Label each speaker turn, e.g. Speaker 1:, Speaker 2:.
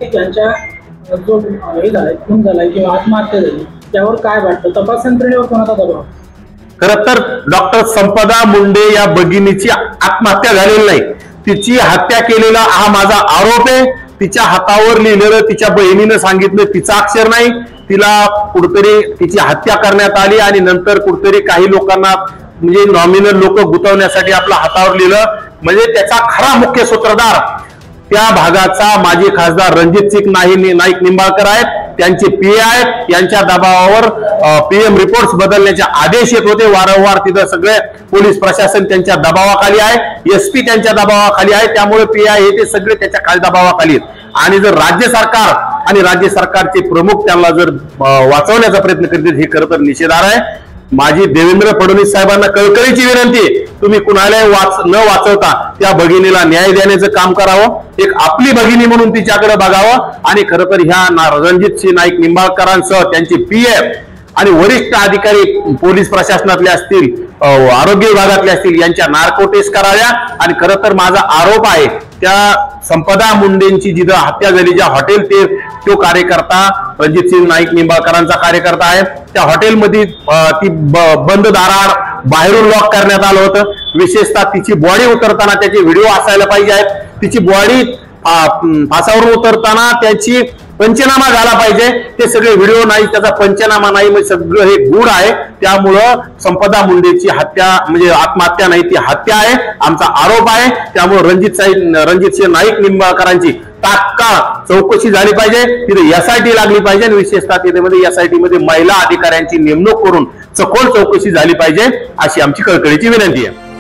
Speaker 1: त्यांच्या जो हे झालाय खून झालाय किंवा आत्महत्या झाली त्यावर काय वाटतं? तपास यंत्रणेवर कोणाचा दबाव?
Speaker 2: खरं तर डॉक्टर संपदा मुंडे या भगिनीची आत्महत्या झालेली नाही, तिची हत्या केलेला हा माझा आरोप आहे. तिच्या हातावर लिहिलेलं तिच्या बहिणीनं सांगितलं, तिचा अक्षर नाही. तिला कुठतरी तिची हत्या करण्यात आली आणि नंतर कुठतरी काही लोकांना म्हणजे नॉमिनल लोक गुंतवण्यासाठी आपल्या हातावर लिहिलं. म्हणजे त्याचा खरा मुख्य सूत्रधार त्या भागाचा माजी खासदार रणजितसिंग नाईक निंबाळकर आहेत, त्यांचे पीए आहेत. यांच्या दबावावर पीएम रिपोर्ट्स बदलण्याचे आदेश येत होते वारंवार. तिथं सगळे पोलीस प्रशासन त्यांच्या दबावाखाली आहे, एसपी त्यांच्या दबावाखाली आहे. त्यामुळे पीआय हे ते सगळे त्याच्या खाली दबावाखाली आहेत. आणि जर राज्य सरकार आणि राज्य सरकारचे प्रमुख त्यांना जर वाचवण्याचा प्रयत्न करतील हे खरं तर निषेधार्ह आहे. माझी देवेंद्र फडणवीस साहेबांना कळकळीची विनंती आहे, तुम्ही कुणालाही न वाचवता त्या भगिनीला न्याय देण्याचं काम करावं. एक आपली भगिनी म्हणून तिच्याकडे बघावं. आणि खरं तर ह्या रणजितसिंग नाईक निंबाळकरांसह त्यांचे पीए आणि वरिष्ठ अधिकारी पोलीस प्रशासनातले असतील, आरोग्य विभागातले असतील, यांच्या नार्को टेस्ट कराव्या. आणि खरं तर माझा आरोप आहे त्या संपदा मुंडेंची जिथं हत्या झाली ज्या हॉटेल तो कार्यकर्ता रणजितसिंग नाईक निंबाळकरांचा कार्यकर्ता आहे. त्या हॉटेलमध्ये ती बंद दाराआड बाहेरून लॉक करण्यात आलं होतं. विशेषतः तिची बॉडी उतरताना त्याचे व्हिडिओ असायला पाहिजे आहेत. तिची बॉडी फासावरून उतरताना त्याची पंचनामा झाला पाहिजे. ते सगळे व्हिडिओ नाही, त्याचा पंचनामा नाही, म्हणजे सगळं हे गूढ आहे. त्यामुळं संपदा मुंडेची हत्या म्हणजे आत्महत्या नाही, ती हत्या आहे, आमचा आरोप आहे. त्यामुळे रणजितसिंग नाईक निंबाळकरांची तात्काळ चौकशी झाली पाहिजे. तिथे एसआयटी लागली पाहिजे आणि विशेषतः तिथे एसआयटी मध्ये महिला अधिकाऱ्यांची नेमणूक करून सखोल चौकशी झाली पाहिजे अशी आमची कळकळीची विनंती आहे.